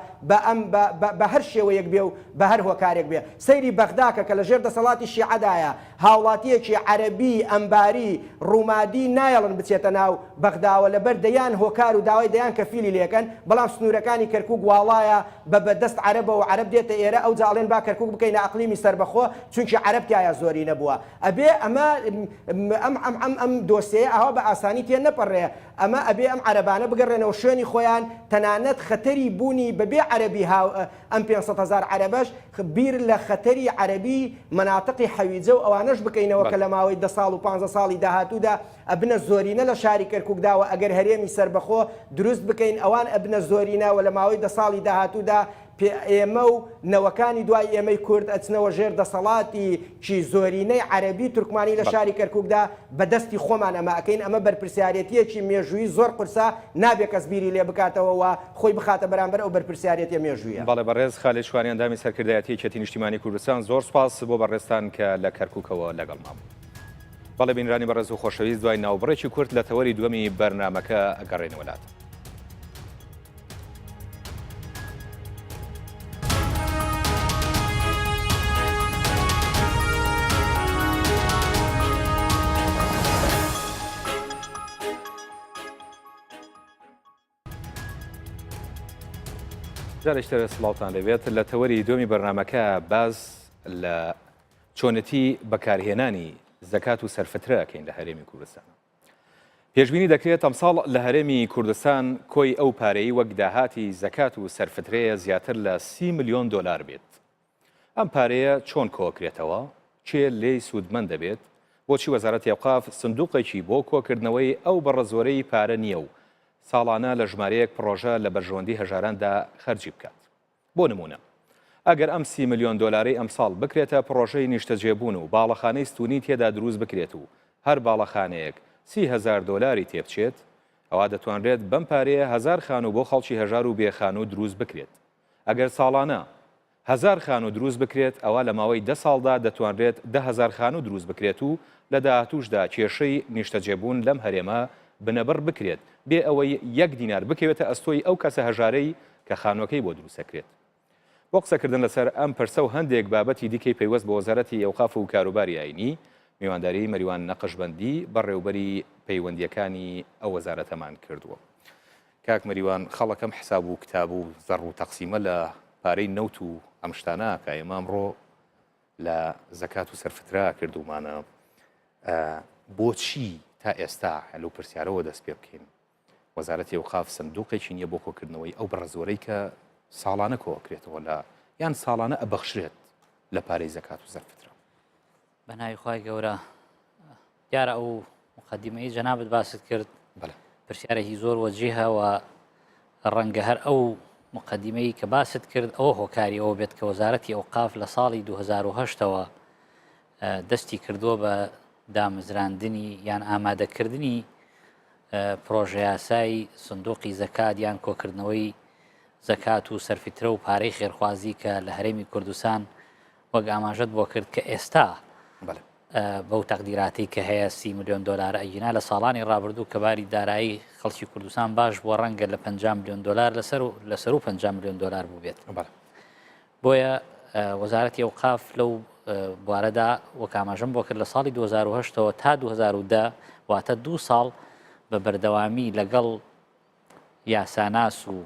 بە هەر شێوەیەک بێ و بە هەر هۆکارێک بێ سەیری بەغداکە کە لە ژێر دەسەڵاتی شیعەدایە هاوڵاتیەکی عەرەبی ئەمباری ڕوومادی نایەڵن بچێتە ناو بەغداوە لەبەر دەیان هۆکار و داوای دەیان کەفیلی لێکەن بەڵام سنوورەکانی کەرکووک واڵایە بە بەدەست عەرەبە و عەرەب دێتە ئێرە ئەو جاڵێن با کەرکووک بکەینە ئەقلیمی سەربەخۆ چونکی عەرەب تایە زۆری نەبووە ئەبێ ئەمە ئەم دۆسیەیە ئەوە بە ئاسانی تێ نەپەڕێ ئەمە ئەبێ ئەم عەرەبانە بگەڕێنەوە شوێنی خۆیان تەنانەت خەتەری بوونی بەبێ عەرەبی ئەم 500,000 عەرەبەش بیر لە خەتەری عەرەبی مناتقی حەویجە و ئەوانەش بکەینەوە کە لە ماوەی 10 ساڵ و 15 ساڵی داهاتوودا ئەبنە زۆرینە لە شاری کەرکووکداوە ئەگەر هەرێمی سەربەخۆ دروست بکەین ئەوان ئەبنە زۆرینەوە لە ماوەی 10 ساڵی داهاتوودا ئێمە و نەوەکانی دوای ئێمەی کورد ئەچنەوە ژێر دەسەڵاتی چی زۆرینەی عەرەبی تورکمانی لە شاری کەرکووکدا بەدەستی خۆمان ئەمە ئەەکەین ئەمە بەرپرسیارەتیەکی مێژووی زۆر قورسە نابێ کەس بیری لێ بکاتەوە و خۆی بخاتە بەرامبەر ئەو بەرپرسیارەتیە مێژوویە. بەڵێ بەڕێز خاڵێ شوانیان دامی سەرکردایەتی یەکێتی نیشتیمانی کوردستان زۆر سپاس بۆ بەڕێستان کە لە کەرکووکەوە لەگەڵ مام. بەڵێ بینرانی بەڕێز و خۆشەویست دوای ناوبڕێکی کورد لە تەوەری دووەمی بەرنامەکە ئەگەڕێنەوەلات. جارێکتر سڵاوتان لەبێت لە تەوەری دووەمی بەرنامەکە باز لە چۆنەتی بەکارهێنانی زەکات و سەرفترەکەین لە هەرێمی کوردستان. پێشبینی دەکرێت ئەمساڵ لە هەرێمی کوردستان کۆی ئەو پارەی وەک داهاتی زەکات و سەرفترەیە زیاتر لە 30 ملیۆن دلار بێت. ئەم پارەیە چۆن کۆکرێتەوە؟ چێ لێی سوودمەند دەبێت؟ بۆچی وەزارەتی ئەوقاف سندوقێکی بۆ کۆکردنەوەی ئەو بەڕەزۆرەی پارە نییە و ساڵانە لە ژمارەیەک پرۆژە لە بەرژەوەندی هەژاراندا خەرجی بکات. بۆ نمونە ئەگەر ئەم 30 ملیۆن دلاری ئەمساڵ بکرێتە پرۆژەی نیشتەجێبوون و باڵەخانەی ستونی تێدا دروست بکرێت و هەر باڵەخانەیەک 30,000 دلاری تێبچێت ئەوە دەتوانرێت بەم پارەیە 1000 خانوو بۆ خەڵکی هەژار و بێخانوو دروست بکرێت. ئەگەر ساڵانە 1000 خانوو دروست بکرێت ئەوە لە ماوەی 10 ساڵدا دەتوانرێت 10,000 خانوو دروست بکرێت و لە داهاتووشدا کێشەی نیشتەجێبوون لەم هەرێمە بنەبڕ بکرێت بێ ئەوەی 1 دینار بکەوێتە ئەستۆی ئەو کەسە هەژارەی کە خانووەکەی بۆ دروستەکرێت. بۆ قسەکردن لەسەر ئەم پرسە و هەندێک بابەتی دیکەی پەیوەست بە وەزارەتی ئەوقاف و کاروباری ئاینی میوانداری مەریوان نەقشبەندی بەڕێوەبەری پەیوەندیەکانی ئەو وەزارەتەمان کردووە. کاک مەریوان خەڵەکەم حساب و کتاب و زەڕ و تەقسیمە لە پارەی نەوت و ئەم شتانە کە ئێمە ئەمڕۆ لە زەکات و سەرفترا کردومانە بۆچی تا ئێستا لەو پرسیارەوە دەست پێ بکەین وەزارەتی ئەوقاف سندوقێکی نییە بۆ کۆکردنەوەی ئەو بەڕەزۆرەی کە ساڵانە کۆکرێتەوە لە یان ساڵانە ئەبەخشرێت لە پارەی زەکات و سەرفترا. بەناوی خوای گەورە دیارە ئەو مقدمەی جەنابەت باست کرد پرسیارێکی زۆر وەجیهە و ڕەنگە هەر ئەو مقدمەی کە باست کرد ئەوە هۆکاری ئەوە بێت کە وەزارەتی ئەوقاف لە ساڵی 2008ەوە دەستی کردووە بە دامەزراندنی یان ئامادەکردنی پرۆژە یاسای سندوقی زەکات یان کۆکردنەوەی زەکات و سەرفترە و پارەی خێرخوازی کە لە هەرێمی کوردستان وەک ئاماژەت بۆ کرد کە ئێستا بەو تەقدیراتی کە هەیە 30 ملیۆن دلار ئەینا لە ساڵانی ڕابردوو کە باری دارایی خەڵکی کوردستان باش بۆ ڕەنگە لە 50 ملیۆن دلار لەسەر و 50 ملیۆن دلار بوو بێت. بۆیە وەزارەتی ئەوقاف لەو بوارەدا وەک ئاماژەم بۆ کرد لە ساڵی 2008ەوە تا 2010 واتە 2 ساڵ بە بەردەوامی لەگەڵ یاساناس و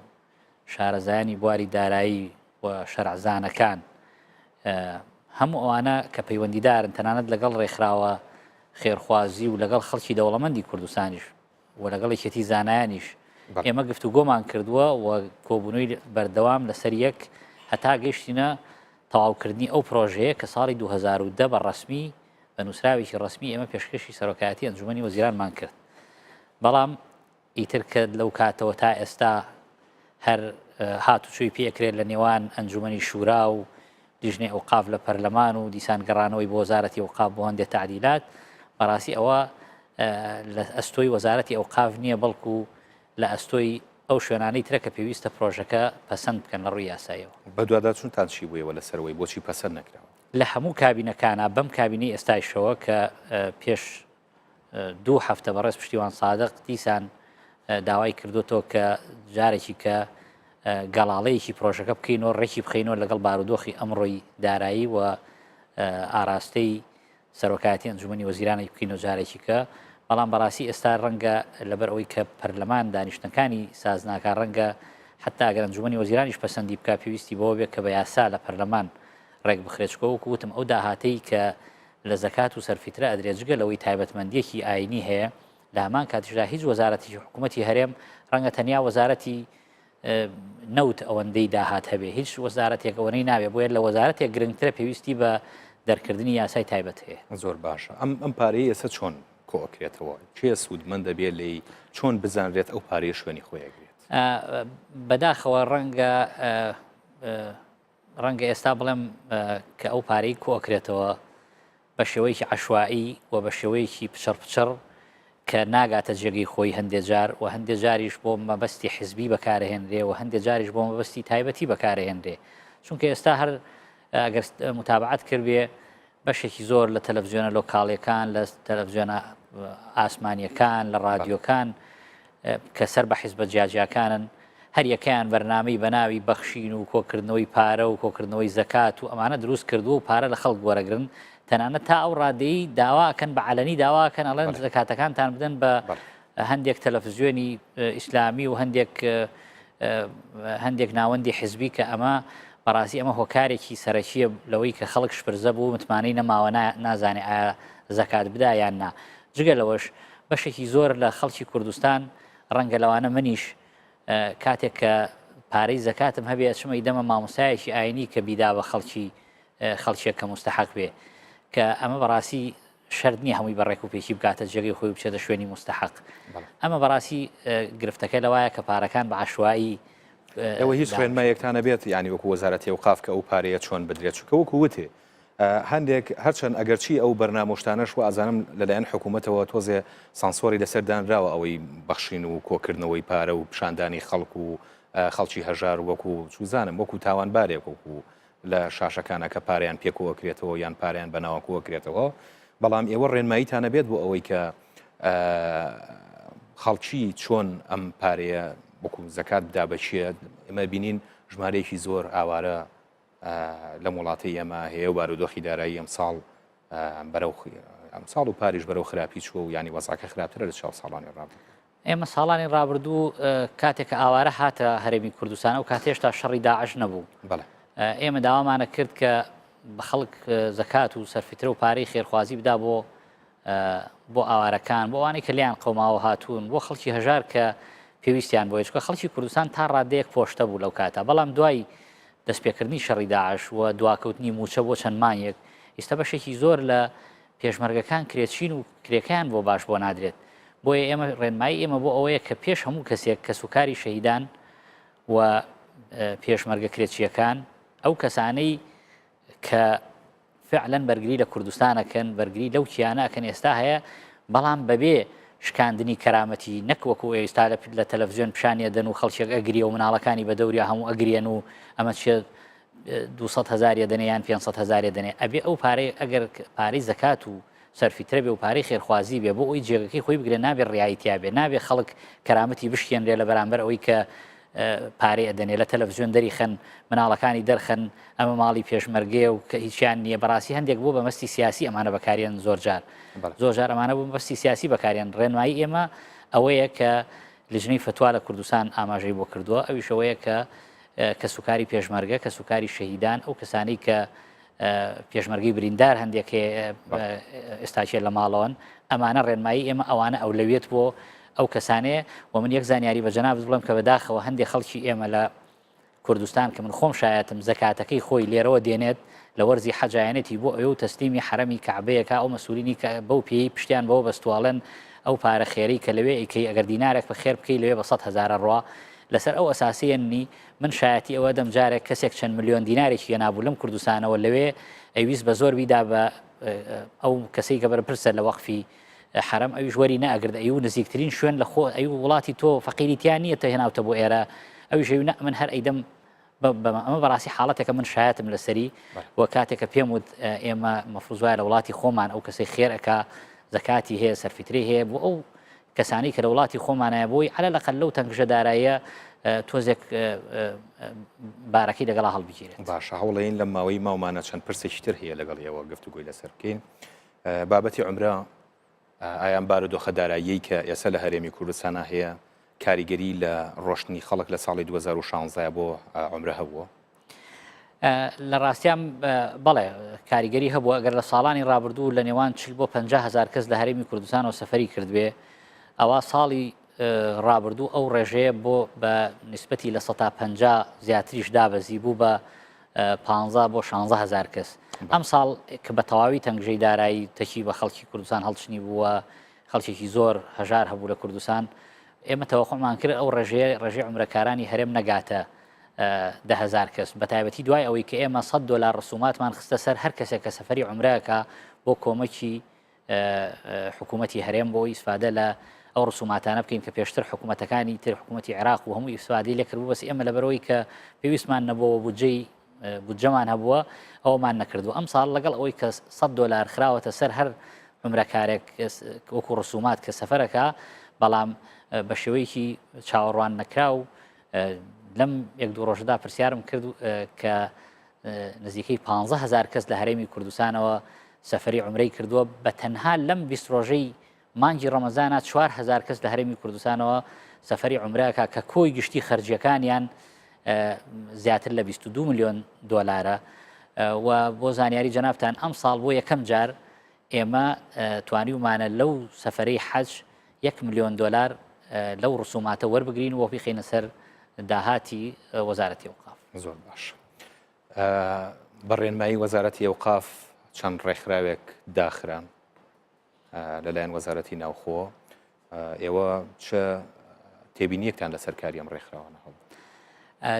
شارەزایانی بواری دارایی و شەرعزانەکان هەموو ئەوانە کە پەیوەندیدارن تەنانەت لەگەڵ ڕێکخراوە خێرخوازی و لەگەڵ خەڵکی دەوڵەمەندی کوردستانیش و لەگەڵ یەکێتی زانایانیش ئێمە گفتوگۆمان کردووە و کۆبوونەوەی بەردەوام لەسەر یەک هەتا گەیشتینە تەواوکردنی ئەو پرۆژەیە کە ساڵی 2010 بە ڕەسمی بە نووسراوێکی ڕسمی ئێمە پێشکەشی سەرۆکایەتی ئەنجومەنی وەزیرانمان کرد بەڵام ئیتر کرد لەو کاتەوە تا ئێستا هەر هاتوچۆی پێکرێت لە نێوان ئەنجومەنی شورا و لیژنەی ئەوقاف لە پەرلەمان و دیسان گەڕانەوەی بۆ وەزارەتی ئەوقاف بۆ هەندێک تعدیلات بەڕاستی ئەوە لە ئەستۆی وەزارەتی ئەوقاف نییە بەڵکو لە ئەستۆی ئەو شوێنانەی ترە کە پێویستە پرۆژەکە پەسەند بکەن لە ڕووی یاسایەوە بە دووادات چونتان چی بوویەوە لەسەرەوەی بۆچی پەسەند نەکراوە لە هەموو کابینەکانە بەم کابینەی ئێستایشەوە کە پێش 2 هەفتە بەڕێز پشتیوان سادق دیسان داوای کردوتەوە کە جارێکی کە گەڵاڵەیەکی پرۆژەکە بکەینەوە ڕێکی بخەینەوە لەگەڵ بارودۆخی ئەمڕۆی دارایی و ئاراستەی سەرۆکایەتی ئەنجومەنی وەزیرانی بکەینەوە جارێکی کە بەڵام بەڕاستی ئێستا ڕەنگە لەبەر ئەوەی کە پەرلەمان دانیشتەکانی سازناکە ڕەنگە حتا ئەگەر ئەنجومەنی وەزیرانیش پەسەندی بکە پێویستی بەوە بێت کە بە یاسا لە پەرلەمان ڕێک بخرێتکەوە وەکوتم ئەو داهاتەی کە لە زەکات و سەرفیترە ئەدرێجگە لەوەی تایبەتمەندیەکی ئاینی هەیە لە هەمان کاتیشدا هیچ وەزارەتی حکوومەتی هەرێم ڕەنگە تەنیا وەزارەتی نەوت ئەوەندەی داهات هەبێ هیچ وەزارەتێک ئەوەی نابێ بۆیە لە وەزارەتێک گرنگترە پێویستی بە دەرکردنی یاسای تایبەت هەیە زۆر باشە ئەم پارەی ئێستا چۆن کۆکرێتەوە چێ سوودمەندە بێ لی چۆن بزانرێت ئەو پارەیە شوێنی خۆیەگرێت بەداخەوە ڕەنگە ئێستا بڵێم کە ئەو پارەی کۆکرێتەوە بە شێوەیەکی عەشوایی و بە شێوەیەکی پچڕ کە ناگاتە جێگەی خۆی هەندێک جار و هەندێک جاریش بۆ مەبەستی حیزبی بەکارهێنرێ و هەندێک جاریش بۆ مەبەستی تایبەتی بەکارهێنرێ چونکە ئێستا هەر ئەگەر متابعەت کردبێ بەشێکی زۆر لە تەلەڤیزیۆنە لۆکاڵیەکان لە تەلەڤیزیۆنە ئاسمانیەکان لە ڕادیۆکان کە سەر بە حیزبە جیاجیاکانن هەر یەکەیان بەرنامەی بەناوی بەخشین و کۆکردنەوەی پارە و کۆکردنەوەی زەکات و ئەمانە دروست کردووە و پارە لە خەڵک وەرەگرن تەنانەت تا ئەو ڕادەی داواکەن بە علەنی داواکەن ئەڵێن زەکاتەکانتان بدەن بە هەندێک تەلەڤیزیۆنی ئیسلامی و هەندێک ناوەندی حیزبی کە ئەمە بەڕاستی ئەمە هۆکارێکی سەرەکیە لەوەی کە خەڵک شپرزە بوو متمانەی نەماوە نازانێ ئایا زەکات بدا یان نا جگە لەوەش بەشێکی زۆر لە خەڵکی کوردستان ڕەنگە لەوانە منیش کاتێک کە پارەی زەکاتم هەبێ چمە دەمە مامۆستایەکی ئاینی کە بیدا بە خەڵکیێک کە مستحق بێ کە ئەمە بەڕاستی شەرت نییە هەمووی بەڕێک و پێکی بکاتە جێگەی خۆی بچێتە شوێنی مستحق ئەمە بەڕاستی گرفتەکە لەوایە کە پارەکان بە عەشوایی ئەوە هیچ خوێنمایەکتانە بێت ینی وەکو وەزارەتی ئەوقاف کە ئەو پارەیە چۆن بدرێت چونکە وەکو وتێ هەندێک هەرچەند ئەگەرچی ئەو بەرنامۆشتانەش و ئازانم لەلایەن حکوومەتەوە تۆزێ سانسۆری لەسەردانراوە ئەوەی بەخشین و کۆکردنەوەی پارە و پیشاندانی خەڵک و خەڵکی هەژار وەکو چوزانم وەکو تاوانبارێک وەکو لە شاشەکانە کە پارەیان پێکۆکرێتەوە یان پارەیان بەناوەکووەکرێتەوە بەڵام ئێوە ڕێنماییتانە بێت بۆ ئەوەی کە خەڵکی چۆن ئەم پارەیە وەکو زەکات بدا بەچیە ئێمە بینین ژمارەیەکی زۆر ئاوارە لە وڵاتی ئێمە هەیە و بارودۆخی دارایی ئەمساڵ ئەمساڵ و پاریش بەرەو خراپی چوە و ینی وەزاکە خراپترە لە 4 ساڵانی ڕابردوو ئێمە ساڵانی ڕابردوو کاتێک کە ئاوارە هاتە هەرێمی کوردستان و کاتێشتا شەڕی داعش نەبوو ئێمە داوامانە کرد کە بە خەڵک زەکات و سەرفیترە و پارەی خێرخوازی بدا بۆ ئاوارەکان بۆ ئەوانەی کە لیان قەوماوە هاتوون بۆ خەڵکی هەژار کە پێویستیان بۆ چکە خەڵکی کوردستان تا ڕادەیەک پۆشتە بوو لەو کاتە بەڵام دوای دەستپێکردنی شەڕی داعش و دواکەوتنی موچە بۆ چەند مانگێک ئێستا بەشێکی زۆر لە پێشمەرگەکان کرێچین و کرێکیان بۆ باش بۆ نادرێت بۆیە ئێمە ڕێنمایی ئێمە بۆ ئەوەیە کە پێش هەموو کەسێک کە سوکاری شەهیدان و پێشمەرگە کرێچیەکان ئەو کەسانەی کە فعلەن بەرگری لە کوردستانەکەن بەرگری لەو کیانەکەن ئێستا هەیە بەڵام بەبێ شکاندنی کەرامەتی نەکوەکو ئێستا لە تەلەڤیزیۆن پیشانیە دەن و خەڵکێک ئەگریە و مناڵەکانی بە دەوریا هەموو ئەگرێن و ئەمە چێ 200,000 دەنێ یان 500,000 دەنێ ئەبێ ئەو پارەی ئەگەر پارەی زەکات و سەرفیترە بێ و پارەی خێرخوازی بێ بۆ ئەوی جێگەکەی خۆی بگرێ نابێ ڕیایەتیا بێ نابێ خەڵک کەرامەتی بشکێنرێ لە بەرامبەر ئەوەی کە پارەی ئەدەنێ لە تەلەڤیزیۆن دەریخەن مناڵەکانی دەرخەن ئەمە ماڵی پێشمەرگێ و کە هیچیان نییە بەڕاستی هەندێک بوو بە مەستی سیاسی ئەمانە بەکارێن زۆر جار ئەمانە بوو مەستی سیاسی بەکارێن ڕێنمایی ئێمە ئەوەیە کە لیژنەی فتوا لە کوردستان ئاماژەی بۆ کردووە ئەویشەوەیە کە سوکاری پێشمەرگە کە سوکاری شەهیدان ئەو کەسانەی کە پێشمەرگی بریندار هەندێک ئێستاچێت لە ماڵەوەن ئەمانە ڕێنمایی ئێمە ئەوانە ئەولەوێت بۆ ئەو کەسانەیە و من یەک زانیاری بە جەنابت بڵم کە بەداخەوە هەندێک خەڵکی ئێمە لە کوردستان کە من خۆم شایەتم زەکاتەکەی خۆی لێرەوە دێنێت لە وەرزی حەجایەنێتی بۆ ئەوە و تەسلیمی حرەمی کەعبەیەکە ئەو مەسئولینی کە بەو پێی پشتیان بەوە بەستواڵن ئەو پارە خێری کە لەوێ ئیکەی ئەگەر دینارێک بە خێر بکەی لەوێ بە 100,000 ڕوا لەسەر ئەو ئەساسیەنی من شایەتی ئەوە دەم جارێک کەسێک چەند ملیۆن دینارێکی هێنابوو لەم کوردستانەوە لەوێ ئەویست بە زۆر بیدا بە ئەو کەسەی کە بەرپرسە لە وەقفی حرم ئەویش وەری نەئەگرد ئەو نزیکترین شوێن لە خۆ ئەو وڵاتی تۆ فەقیریتیان نییە تە هێناوتە بۆ ئێرە ئەویش من هەر ئەیدەم ئەمە بەڕاستی حاڵەتێکە من شایەتم لەسەری وە کاتێکە پێم وت ئێمە مەفروض وایە لە وڵاتی خۆمان ئەو کەسەی خێرەکە زەکاتی هەیە سەرفیتری هەیە بۆ ئەو کەسانی کە لە وڵاتی خۆمانایە بۆی عەلە لەقەل لەو تەنگژە داراییە تۆزێک بارەکەی لەگەڵا هەڵبگیرێت. باشە هەوڵێن لە ماوەی ماومانە چەند پرسێکی تر هەیە لەگەڵ ئێوە گفتوگوی لەسەر بکەین. بابەتی عومرە ئایان بارودۆخە داراییەی کە ئێستا لە هەرێمی کوردستانە هەیە کاریگەری لە ڕۆشتنی خەڵک لە ساڵی 2016 بۆ عومرە هەبووە؟ لە ڕاستیان بەڵێ کاریگەری هەبووە ئەگەر لە ساڵانی ڕابردوو لە نێوان 40 بۆ 50,000 کەس لە هەرێمی کوردستانەوە سەفەری کردوێ ئەوە ساڵی ڕابردوو ئەو ڕێژەیە بۆ بە نسبەتی لە 150 زیاتریش دابەزی بوو بە 15 بۆ 16,000 کەس. ئەم ساڵ کە بە تەواوی تەنگژەی دارایی تەکی بە خەڵکی کوردستان هەڵچنی بووە خەڵکێکی زۆر هەژار هەبوو لە کوردستان ئێمە تەوەقعمان کرد ئەو ڕێژەی عومرەکارانی هەرێم نەگاتە 10,000 کەس بە تایبەتی دوای ئەوەی کە ئێمە $100 ڕسوماتمان خستە سەر هەر کەسێک کە سەفەری عومرەکە بۆ کۆمەکی حکوومەتی هەرێم بۆ ئیسفادە لە ئەو ڕسوماتانە بکەین کە پێشتر حکوومەتەکانی تر حکوومەتی عێراق و هەموو ئیسفادەی لێ کردبوو بەس ئێمە لەبەرەوەی کە پێویستمان نەبووە بودجەمان هەبووە ئەومان نەکردو. ئەم ساڵ لەگەڵ ئەوەی کە $100 خراوەتە سەر هەر عومرەکارێک وەکو ڕسومات کە سەفەرەکە بەڵام بە شێوەیەکی چاوەڕوان نەکرا و لەم 1-2 ڕۆژدا پرسیارم کرد کە نزیکەی 15,000 کەس لە هەرێمی کوردستانەوە سەفەری عومرەی کردووە بە تەنها لەم 20 ڕۆژەی مانگی ڕەمەزانە 4,000 کەس لە هەرێمی کوردستانەوە سەفەری عومرەکە کە کۆی گشتی خەرجیەکانیان زیاتر لە 22 ملیۆن دۆلارە و بۆ زانیاری جەنابتان ئەم ساڵ بۆ یەکەم جار ئێمە توانیومانە لەو سەفەرەی حەج 1 ملیۆن دۆلار لەو ڕسوماتە وەربگرین و بخینە سەر داهاتی وەزارەتی ئەوقاف. زۆر باش. بەڕێنمایی وەزارەتی ئەوقاف چەند ڕێکخراوێک داخران لەلایەن وەزارەتی ناوخۆ ئێوە چه تێبینیەکتان لەسەر کاری ئەم ڕێکخراوانە هەبوو؟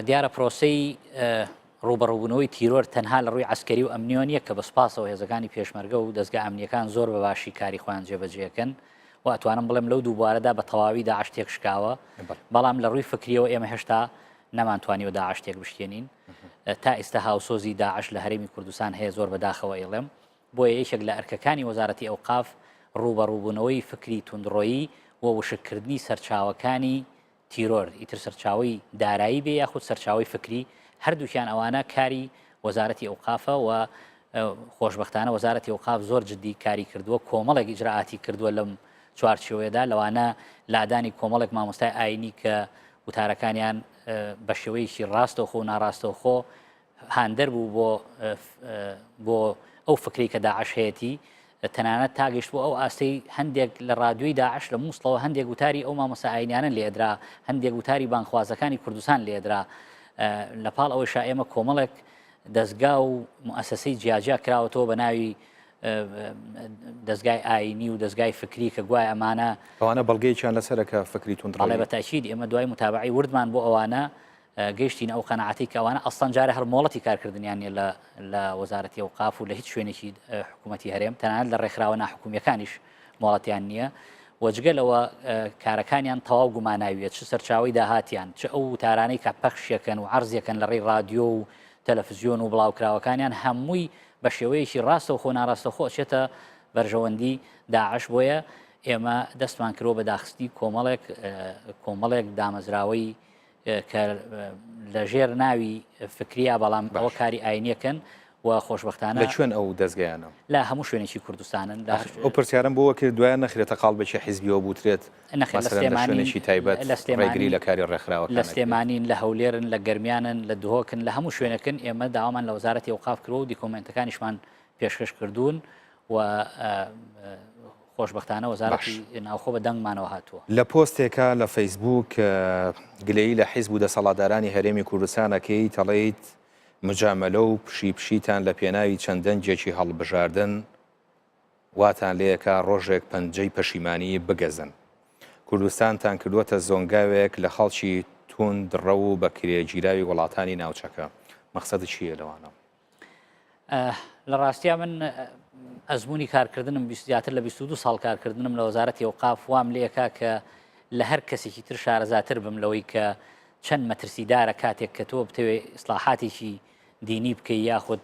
دیارە پرۆسەی ڕوبەڕووبوونەوەی تیرۆر تەنها لە ڕووی عسکەری و ئەمنیۆنیە کە بەسپاسەوە هێزەکانی پێشمەرگە و دەستگا ئەمنیەکان زۆر بەباشی کاری خۆیان جێبەجێەکەن و ئەتوانم بڵێم لەو دووبارەدا بە تەواوی داعش تێک شکاوە بەڵام لە ڕووی فکریەوە ئێمە هێشتا نەمانتوانیوە داعش تێک بشکێنین تا ئێستا هاوسۆزی داعش لە هەرێمی کوردستان هەیە زۆر بەداخەوە ئێڵێم بۆیە یەکێک لە ئەرکەکانی وەزارەتی ئەوقاف ڕوبەڕووبوونەوەی فکری توندڕۆیی و وشکردنی سەرچاوەکانی تیرۆر ئیتر سەرچاوی دارایی بێ یاخود سەرچاوی فکری هەردووکیان ئەوانە کاری وەزارەتی ئەوقافە و خۆشبەختانە وەزارەتی ئەوقاف زۆر جددی کاری کردووە کۆمەڵێک ئیجراعاتی کردووە لەم چوارچێوەیەدا لەوانە لادانی کۆمەڵێک مامۆستای ئاینی کە وتارەکانیان بە شێوەیەکی ڕاستەوخۆ و ناڕاستەوخۆ هاندەر بوو بۆ ئەو فکری کە داعش هەیەی تەنانەت تاگەشت بۆ ئەو ئاستەی هەندێک لە ڕادیۆی داعش لە مووسڵەوە هەندێک وتاری ئەو مامۆستا ئاینیانە لێدرا هەندێک وتاری بانخوازەکانی کوردستان لێدرا لە پاڵ ئەوەی ئێمە کۆمەڵێک دەستگا و مؤسسەی جیاجیا کراوەتەوە بە ناوی دەستگای ئاینی و دەستگای فکری کە گوای ئەوانە بەڵگەیەکیان لەسەرەکە فکری توندڕۆڵی بە تاکید ئێمە دوای متابعی وردمان بۆ ئەوانە گەیشتین ئەو قەنەعەتی کە ئەوانە ئەسڵەن جارە هەر مۆڵەتی کارکردنیان لە وەزارەتی ئەوقاف و لە هیچ شوێنێکی حکوومەتی هەرێم تەنانەت لە ڕێکخراوە ناحکومیەکانیش مۆڵەتیان نییە وەجگەلەوە کارەکانیان تەواو گوماناویە چ سەرچاوی داهاتیان چ ئەو وتارانەی کە پەخشیەکەن و عەرزیەکەن لە ڕێی رادیۆ و تەلەڤیزیۆن و بڵاوکراوەکانیان هەمووی بە شێوەیەکی ڕاستەوخۆ ناڕاستەخۆ ئەچێتە بەرژەوەندی داعش بۆیە ئێمە دەستمان کردەوە بە داخستی کۆمەڵێک دامەزراوەی کە لەژێر ناوی فکریە بەڵام ئەوە کاری ئاینیەکەن و خۆشبەختانە لە چێن ئەو دەستگایانە لە هەموو شوێنێکی کوردستانن ئەو پرسیارم بۆوە کرد دوایان نەخرێتە قاڵبێکی حیزبیەوە بوترێت شوێنێکی تایبەت ڕێگری لە کاری ڕێکخراوە لە سلێمانین لە هەولێرن لە گەرمیانن لە دهۆکن لە هەموو شوێنەکەن ئێمە داوامان لە وەزارەتی ئەوقاف کردەوە و دیکۆمنتەکانیشمان پێشکەش کردوون و خۆشببختانە وەزارەتی ناوخۆ بە دەنگمانەوە هاتووە. لە پۆستێکە لە فەیسبوک گلەیی لە حیزب و دەسەڵاتدارانی هەرێمی کوردستانەکەی تەڵێیت مجامەلە و پشیپشیتان لە پێناوی چەند دەنجێکی هەڵبژاردن واتان لەیەکە ڕۆژێک پەنجەی پەشیمانی بگەزن. کوردستانتان کردووەتە زۆنگاوێک لە خەڵکی توندڕە و بە کرێگیراوی وڵاتانی ناوچەکە. مەقسەدت چییە لەوانە؟ لە ڕاستیا من ئەزمموی کارکردنم زیاتر لە 22 ساڵ کارکردنم لە وەزارەتی ئەوقاف وام لێکا کە لە هەر کەسێکی تر شارەزاتر بم لەوەی کە چەند مەترسیدارە کاتێک کە تۆ بتەوێ ئیسلاحاتێکی دینی بکەی یاخود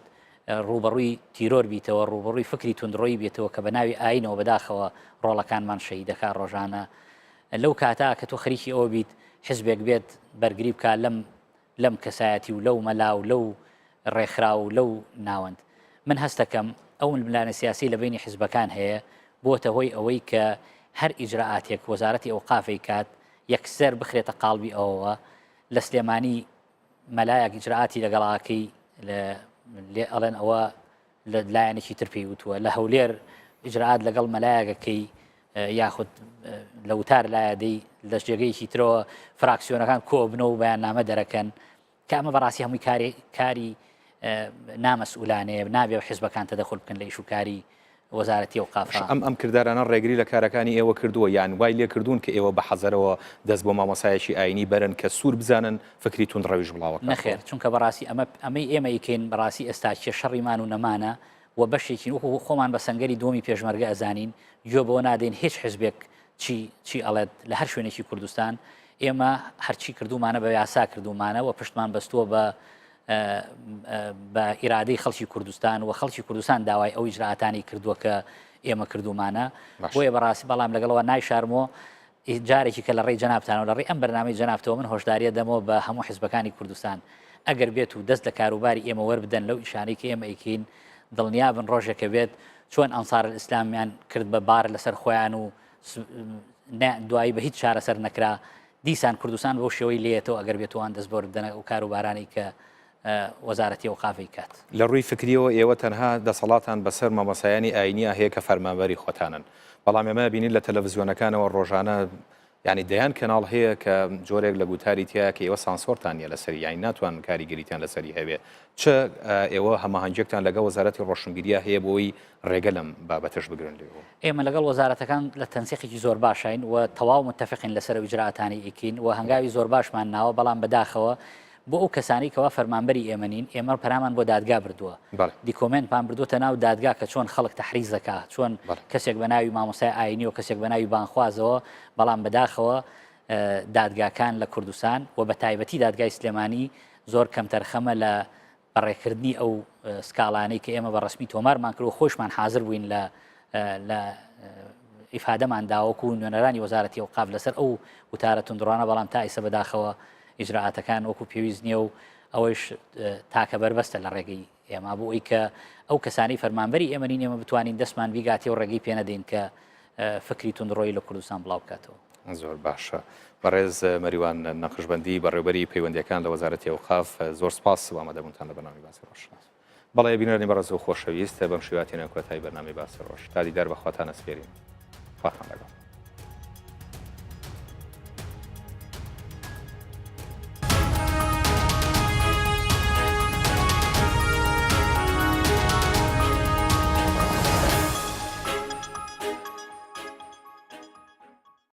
ڕوبەڕووی تیرۆر بیتەوە ڕوبەڕووی فکری تونندڕۆی بێتەوە کە بە ناوی ئاینەوە بەداخەوە ڕۆڵەکانمان شەهید دەکات ڕۆژانە لەو کاتا کە تۆ خەریکی ئەوە بیت حزبێک بێت بەرگری بکە لەم کەسایەتی و لەو مەلا و لەو ڕێکخرا و لەو ناوەند. من هەست دەکەم ئەو ملانە سیاسی لە بینی حزبەکان هەیە بۆتە هۆی ئەوەی کە هەر ئیجرعاتێک وەزارەتی ئەوقافی کات یەکسەر بخرێتە قاڵبی ئەوەوە لە سلێمانی مەلایەک ئیجرعاتی لەگەڵاکەی لێ ئەڵێن ئەوە لە لایەنێکی تر پێی وتووە لە هەولێر ئیجرعات لەگەڵ مەلایەکەکەی یاخود لە وتار لایەدەی لە جێگەیەکی ترەوە فراکسیۆنەکان کۆبنەوە و بەیاننامە دەرەکەن کە ئەمە بەڕاستی هەمووی کاری نامەسئولانەیە نابێ حیزبەکان تەدەخل بکەن لە ئیشوکاری وەزارەتی ئەوقاف. ئەم کردارانە ڕێگری لە کارەکانی ئێوە کردووە یان وای لێ کردوون کە ئێوە بە حەزەرەوە دەست بۆ مامۆسایەکی ئاینی بەرن کە سوور بزانن فکری توندڕەویش بڵاوە نەخێر چونکە بەڕاستی ئەمەی ئێمە ئیکەین بەڕاستی ئێستا کێ شەڕیمان و نەمانە و بەشێکی وەکو خۆمان بە سەنگەری دۆمی پێشمەرگە ئەزانین گوێ بەوە نادەین هیچ حزبێک چی ئەڵێت لە هەر شوێنێکی کوردستان ئێمە هەرچی کردومانە بە یاسا کردومانە و پشتمان بەستووە بە ئیرادەی خەڵکی کوردستان و خەڵکی کوردستان داوای ئەو ئیجرعاتانی کردووە کە ئێمە کردومانە بۆیە بەڕاستی بەڵام لەگەڵەوە نایشارمەوە جارێکی کە لە ڕێی جەنابتانەوە لە ڕێی ئەم بەرنامەی جەنابتەوە من هۆشداریە دەمەوە بە هەموو حیزبەکانی کوردستان ئەگەر بێت و دەست لە کاروباری ئێمە وەربدەن لەو ئیشانەی کە ئێمە ئەیکەین دڵنیابن ڕۆژێکە بێت چۆن ئەنسار ئیسلامیان کرد بە بار لەسەر خۆیان و دوایی بە هیچ چارەسەر نەکرا دیسان کوردستان بۆ شێوەی لێتەوە ئەگەر بێتوان دەست بۆ بدەنە و کاروبارانی کە وەزارەتی ئەوقافی کات. لە ڕووی فکریەوە ئێوە تەنها دەسەڵاتان بەسەر مامۆسایانی ئاینیە هەیە کە فەرمانبەری خۆتانن بەڵام ئێمە بینین لە تەلەڤیزیۆنەکانەوە ڕۆژانە ینی دەیان کەناڵ هەیە کە جۆرێک لە گوتاری تایە کە ئێوە سانسۆرتانە لەسەری یانی ناتوان کاریگەریتان لەسەری هەبێ چ ئێوە هەماهەنگێکتان لەگە وەزارەتی ڕۆشنبیریە هەیە بۆی ڕێگە لەم بابەتەش بگرن لێەوە. ئێمە لەگەڵ وەزارەتەکان لە تەنسیقێکی زۆر باشین و تەواو متتەفقین لەسەر ئیجرعاتانی ئیکین و هەنگاوی زۆر باشمان ناوە بەڵام بەداخەوە بۆ ئەو کەسانی کەوا فەرمانبەری ئێمەنین ئێمە پەرامان بۆ دادگا بردووە دیکۆمنتمان بردوتە ناو دادگا کە چۆن خەڵک تەحریز دەکات چۆن کەسێک بە ناوی مامۆسای ئاینی و کەسێک بە ناوی بانخوازەوە بەڵام بەداخەوە دادگاکان لە کوردستان و بە تایبەتی دادگای سلێمانی زۆر کەم تەرخەمە لە بەڕێکردنی ئەو سکاڵانەی کە ئێمە بە ڕسمی تۆمارمان کرد و خۆشمان حاضر بووین لە ئیفادەمان داوەکو و نوێنەرانی وەزارەتی ئەوقاف لەسەر ئەو وتارە توندڕانە بەڵام تا ئێستا بەداخەوە ئیجرعاتەکان وەکو پێویست نییە و ئەوەش تاکە بەربەستە لە ڕێگەی ئێمە بۆ ئەوی کە ئەو کەسانی فەرمانبەری ئێمەنین ئێمە بتوانین دەستمان بیگاتی و ڕێگەی پێنەدەین کە فکری توندڕۆی لە کوردستان بڵاو بکاتەوە. زۆر باشە بەڕێز مەریوان نەخشبەندی بەڕێوەبەری پەیوەندیەکان لە وەزارەتی ئەوقاف زۆر سپاس و ئامادەبوونتان لە بەرنامەی باسی ڕۆژشناس. بەڵێ بینەرانی بەڕێز و خۆشەویست بەم شێواتیانە کۆتایی بەرنامەی باسی ڕۆژ تا دیدار بەخواتان ئەسپێرین. خواتان لەگەڵ.